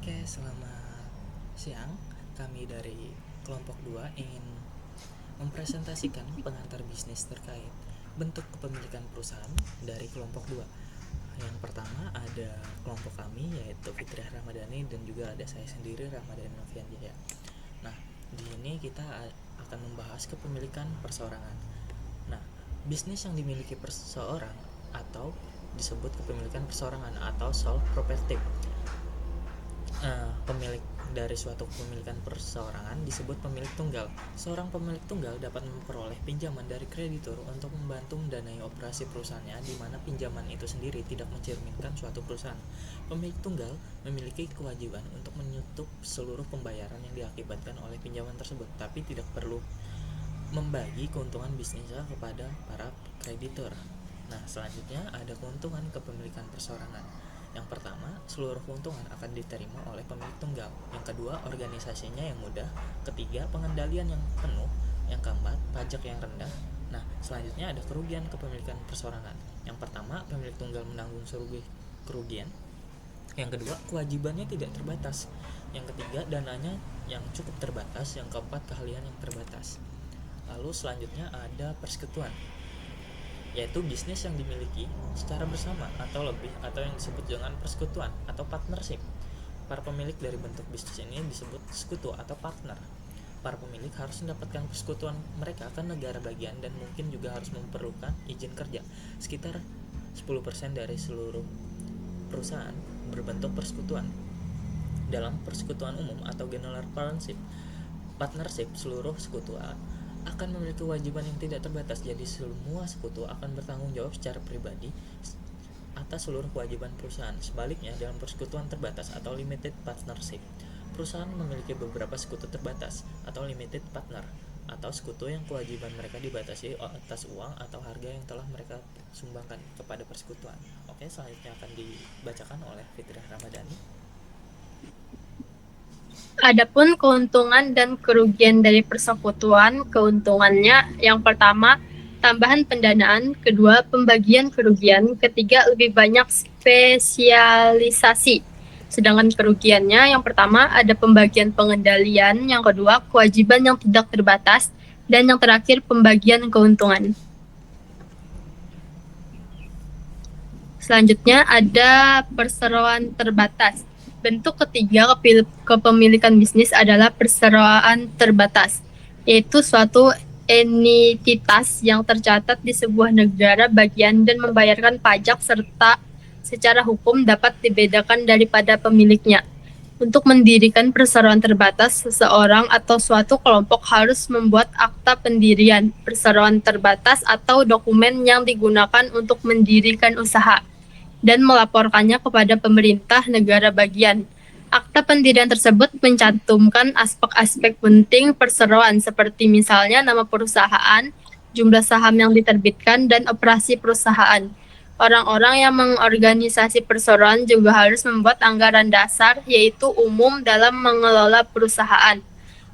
Oke, selamat siang. Kami dari kelompok 2 ingin mempresentasikan pengantar bisnis terkait bentuk kepemilikan perusahaan dari kelompok 2. Yang pertama ada kelompok kami yaitu Fitriah Ramadhani dan juga ada saya sendiri Ramadhani Novian Jaya. Nah, di sini kita akan membahas kepemilikan perseorangan. Nah, bisnis yang dimiliki perseorang atau disebut kepemilikan perseorangan atau sole proprietorship. Pemilik dari suatu kepemilikan perseorangan disebut pemilik tunggal. Seorang pemilik tunggal dapat memperoleh pinjaman dari kreditur untuk membantu mendanai operasi perusahaannya, di mana pinjaman itu sendiri tidak mencerminkan suatu perusahaan. Pemilik tunggal memiliki kewajiban untuk menutup seluruh pembayaran yang diakibatkan oleh pinjaman tersebut, tapi tidak perlu membagi keuntungan bisnisnya kepada para kreditur. Nah, selanjutnya ada keuntungan kepemilikan perseorangan. Yang pertama, seluruh keuntungan akan diterima oleh pemilik tunggal. Yang kedua, organisasinya yang mudah. Ketiga, pengendalian yang penuh. Yang keempat, pajak yang rendah. Nah, selanjutnya ada kerugian kepemilikan perseorangan. Yang pertama, pemilik tunggal menanggung seluruh kerugian. Yang kedua, kewajibannya tidak terbatas. Yang ketiga, dananya yang cukup terbatas. Yang keempat, keahlian yang terbatas. Lalu selanjutnya ada persekutuan, yaitu bisnis yang dimiliki secara bersama atau lebih, atau yang disebut dengan persekutuan atau partnership. Para pemilik dari bentuk bisnis ini disebut sekutu atau partner. Para pemilik harus mendapatkan persekutuan mereka ke negara bagian dan mungkin juga harus memerlukan izin kerja. Sekitar 10% dari seluruh perusahaan berbentuk persekutuan. Dalam persekutuan umum atau general partnership, seluruh sekutu akan memiliki kewajiban yang tidak terbatas. Jadi semua sekutu akan bertanggung jawab secara pribadi atas seluruh kewajiban perusahaan. Sebaliknya, dalam persekutuan terbatas atau limited partnership, perusahaan memiliki beberapa sekutu terbatas atau limited partner, atau sekutu yang kewajiban mereka dibatasi atas uang atau harga yang telah mereka sumbangkan kepada persekutuan. Oke, selanjutnya akan dibacakan oleh Fitriah Ramadhani. Adapun keuntungan dan kerugian dari persekutuan, keuntungannya yang pertama, tambahan pendanaan, kedua, pembagian kerugian, ketiga, lebih banyak spesialisasi. Sedangkan kerugiannya yang pertama ada pembagian pengendalian, yang kedua, kewajiban yang tidak terbatas, dan yang terakhir, pembagian keuntungan. Selanjutnya ada perseroan terbatas. Bentuk ketiga kepemilikan bisnis adalah perseroan terbatas, yaitu suatu entitas yang tercatat di sebuah negara bagian dan membayarkan pajak serta secara hukum dapat dibedakan daripada pemiliknya. Untuk mendirikan perseroan terbatas, seseorang atau suatu kelompok harus membuat akta pendirian perseroan terbatas atau dokumen yang digunakan untuk mendirikan usaha dan melaporkannya kepada pemerintah negara bagian. Akta pendirian tersebut mencantumkan aspek-aspek penting perseroan seperti misalnya nama perusahaan, jumlah saham yang diterbitkan, dan operasi perusahaan. Orang-orang yang mengorganisasi perseroan juga harus membuat anggaran dasar, yaitu umum dalam mengelola perusahaan.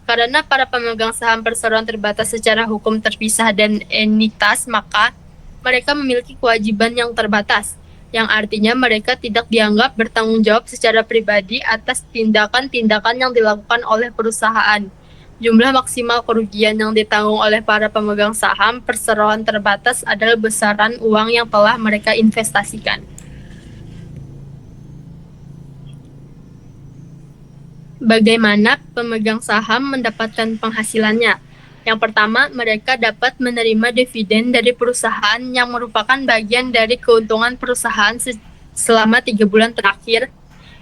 Karena para pemegang saham perseroan terbatas secara hukum terpisah dan entitas, maka mereka memiliki kewajiban yang terbatas, yang artinya mereka tidak dianggap bertanggung jawab secara pribadi atas tindakan-tindakan yang dilakukan oleh perusahaan. Jumlah maksimal kerugian yang ditanggung oleh para pemegang saham perseroan terbatas adalah besaran uang yang telah mereka investasikan. Bagaimana pemegang saham mendapatkan penghasilannya? Yang pertama, mereka dapat menerima dividen dari perusahaan yang merupakan bagian dari keuntungan perusahaan selama 3 bulan terakhir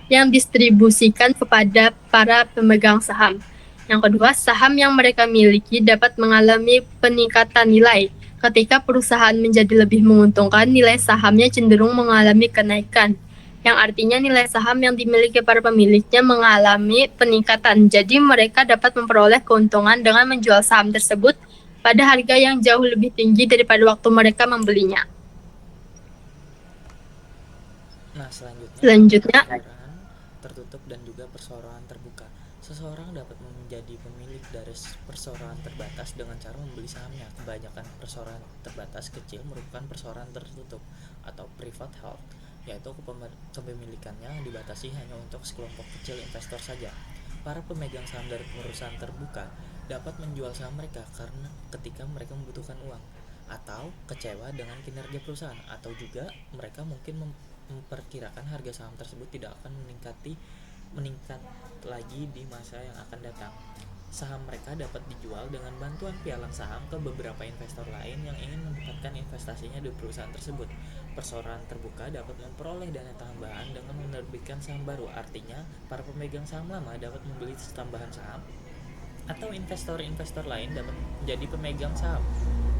yang distribusikan kepada para pemegang saham. Yang kedua, saham yang mereka miliki dapat mengalami peningkatan nilai. Ketika perusahaan menjadi lebih menguntungkan, nilai sahamnya cenderung mengalami kenaikan, yang artinya nilai saham yang dimiliki para pemiliknya mengalami peningkatan. Jadi mereka dapat memperoleh keuntungan dengan menjual saham tersebut pada harga yang jauh lebih tinggi daripada waktu mereka membelinya. Nah, selanjutnya ada Selanjutnya, perseorangan tertutup dan juga perseorangan terbuka. Seseorang dapat menjadi pemilik dari perseorangan terbatas dengan cara membeli sahamnya. Kebanyakan perseorangan terbatas kecil merupakan perseorangan tertutup atau private hold. yaitu kepemilikannya dibatasi hanya untuk sekelompok kecil investor saja. Para pemegang saham dari perusahaan terbuka dapat menjual saham mereka karena ketika mereka membutuhkan uang, atau kecewa dengan kinerja perusahaan, atau juga mereka mungkin memperkirakan harga saham tersebut tidak akan meningkat lagi di masa yang akan datang. Saham mereka dapat dijual dengan bantuan pialang saham ke beberapa investor lain yang ingin meningkatkan investasinya di perusahaan tersebut. Perseroan terbuka dapat memperoleh dana tambahan dengan menerbitkan saham baru. Artinya, para pemegang saham lama dapat membeli tambahan saham, atau investor-investor lain dapat menjadi pemegang saham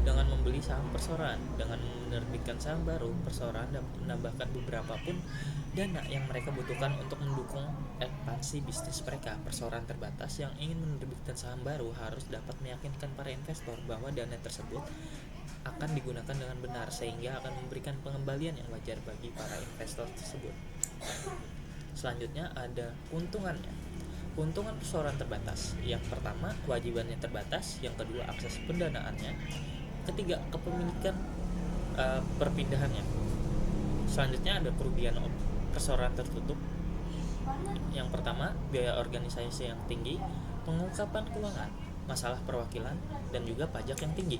dengan membeli saham perseroan. Dengan menerbitkan saham baru, perseroan dapat menambahkan beberapa pun dana yang mereka butuhkan untuk mendukung ekspansi bisnis mereka. Perseroan terbatas yang ingin menerbitkan saham baru harus dapat meyakinkan para investor bahwa dana tersebut akan digunakan dengan benar, sehingga akan memberikan pengembalian yang wajar bagi para investor tersebut. Selanjutnya ada keuntungannya. Keuntungan perseroan terbatas. Yang pertama, kewajibannya terbatas. Yang kedua, akses pendanaannya. Ketiga, kepemilikan perpindahannya. Selanjutnya ada kerugian perseroan tertutup. Yang pertama, biaya organisasi yang tinggi, pengungkapan keuangan, masalah perwakilan, dan juga pajak yang tinggi.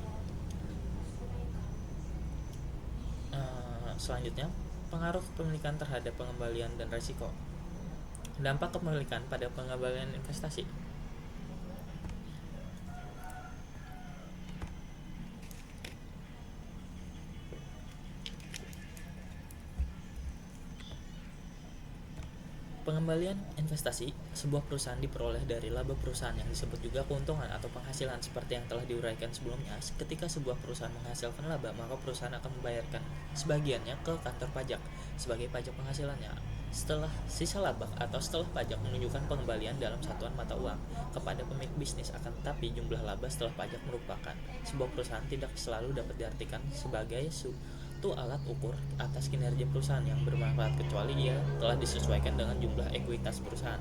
Selanjutnya, pengaruh kepemilikan terhadap pengembalian dan risiko. Dampak kepemilikan pada pengembalian investasi. Pengembalian investasi, sebuah perusahaan diperoleh dari laba perusahaan yang disebut juga keuntungan atau penghasilan. Seperti yang telah diuraikan sebelumnya, ketika sebuah perusahaan menghasilkan laba, maka perusahaan akan membayarkan sebagiannya ke kantor pajak sebagai pajak penghasilannya. Setelah sisa laba atau setelah pajak menunjukkan pengembalian dalam satuan mata uang kepada pemilik bisnis. Akan tetapi jumlah laba setelah pajak merupakan sebuah perusahaan tidak selalu dapat diartikan sebagai suatu alat ukur atas kinerja perusahaan yang bermanfaat, kecuali ia telah disesuaikan dengan jumlah ekuitas perusahaan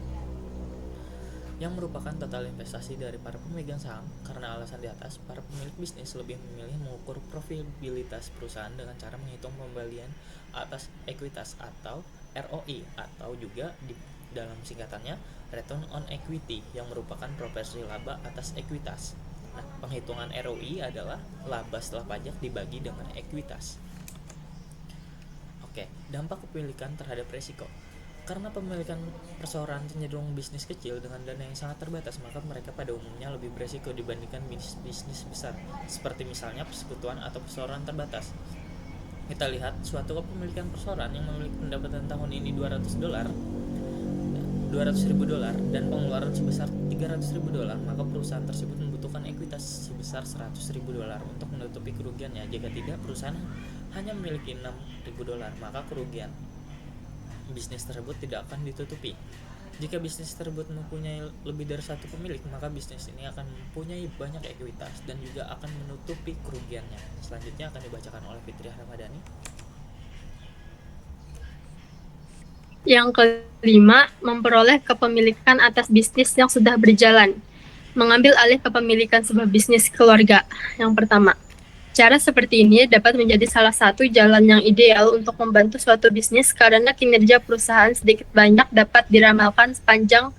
yang merupakan total investasi dari para pemegang saham. Karena alasan di atas, para pemilik bisnis lebih memilih mengukur profitabilitas perusahaan dengan cara menghitung pengembalian atas ekuitas atau ROI, atau juga di dalam singkatannya Return on Equity, yang merupakan proporsi laba atas ekuitas. Nah, penghitungan ROI adalah laba setelah pajak dibagi dengan ekuitas. Oke, dampak kepemilikan terhadap risiko. Karena pemilikan perseroan cenderung bisnis kecil dengan dana yang sangat terbatas, maka mereka pada umumnya lebih berisiko dibandingkan bisnis besar, seperti misalnya persekutuan atau perseroan terbatas. Kita lihat suatu kepemilikan perseroan yang memiliki pendapatan tahun ini $200,000 dan pengeluaran sebesar $300,000, maka perusahaan tersebut membutuhkan ekuitas sebesar $100,000 untuk menutupi kerugiannya. Jika tidak, perusahaan hanya memiliki $6,000, maka kerugian bisnis tersebut tidak akan ditutupi. Jika bisnis tersebut mempunyai lebih dari satu pemilik, maka bisnis ini akan mempunyai banyak ekuitas dan juga akan menutupi kerugiannya. Selanjutnya akan dibacakan oleh Fitriah Ramadhani. Yang kelima, memperoleh kepemilikan atas bisnis yang sudah berjalan. Mengambil alih kepemilikan sebuah bisnis keluarga. Yang pertama, cara seperti ini dapat menjadi salah satu jalan yang ideal untuk membantu suatu bisnis karena kinerja perusahaan sedikit banyak dapat diramalkan sepanjang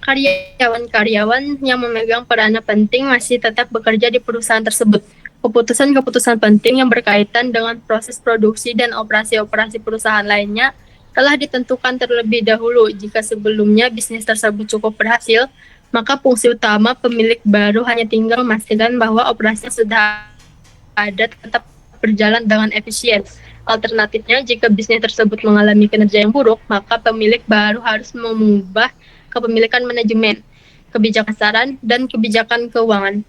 karyawan-karyawan yang memegang peranan penting masih tetap bekerja di perusahaan tersebut. Keputusan-keputusan penting yang berkaitan dengan proses produksi dan operasi-operasi perusahaan lainnya telah ditentukan terlebih dahulu. Jika sebelumnya bisnis tersebut cukup berhasil, maka fungsi utama pemilik baru hanya tinggal memastikan bahwa operasinya sudah ada tetap berjalan dengan efisien. Alternatifnya, jika bisnis tersebut mengalami kinerja yang buruk, maka pemilik baru harus mengubah kepemilikan manajemen, kebijakan saran, dan kebijakan keuangan.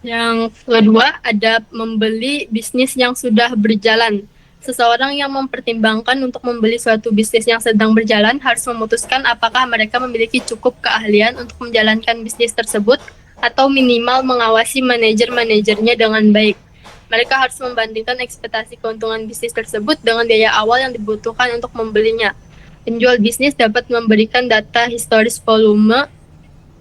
Yang kedua, ada membeli bisnis yang sudah berjalan. Seseorang yang mempertimbangkan untuk membeli suatu bisnis yang sedang berjalan harus memutuskan apakah mereka memiliki cukup keahlian untuk menjalankan bisnis tersebut atau minimal mengawasi manajer-manajernya dengan baik. Mereka harus membandingkan ekspektasi keuntungan bisnis tersebut dengan biaya awal yang dibutuhkan untuk membelinya. Penjual bisnis dapat memberikan data historis volume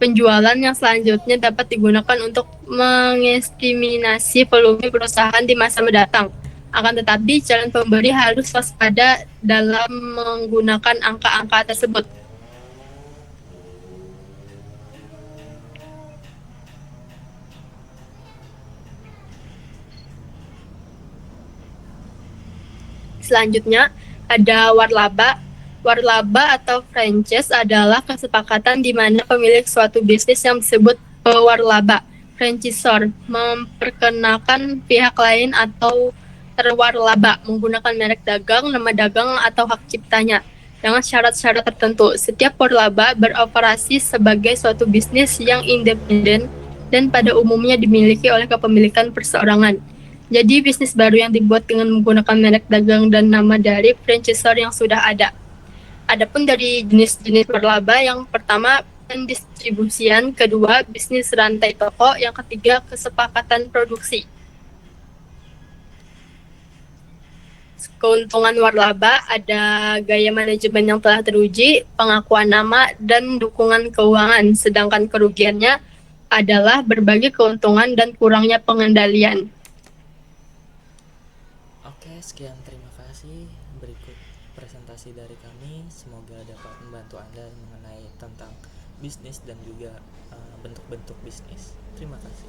Penjualan yang selanjutnya dapat digunakan untuk mengestimasi volume perusahaan di masa mendatang. Akan tetapi, calon pembeli harus waspada dalam menggunakan angka-angka tersebut. Selanjutnya, ada warlaba. Warlaba atau franchise adalah kesepakatan di mana pemilik suatu bisnis yang disebut pewarlaba, franchisor, memperkenalkan pihak lain atau terwarlaba menggunakan merek dagang, nama dagang, atau hak ciptanya dengan syarat-syarat tertentu. Setiap warlaba beroperasi sebagai suatu bisnis yang independen dan pada umumnya dimiliki oleh kepemilikan perseorangan. Jadi bisnis baru yang dibuat dengan menggunakan merek dagang dan nama dari franchisor yang sudah ada. Adapun dari jenis-jenis warlaba, yang pertama pendistribusian, kedua bisnis rantai toko, yang ketiga kesepakatan produksi. Keuntungan warlaba ada gaya manajemen yang telah teruji, pengakuan nama, dan dukungan keuangan, sedangkan kerugiannya adalah berbagai keuntungan dan kurangnya pengendalian. Oke, sekian, terima kasih. Berikut presentasi dari kami. Semoga dapat membantu Anda mengenai tentang bisnis dan juga bentuk-bentuk bisnis. Terima kasih.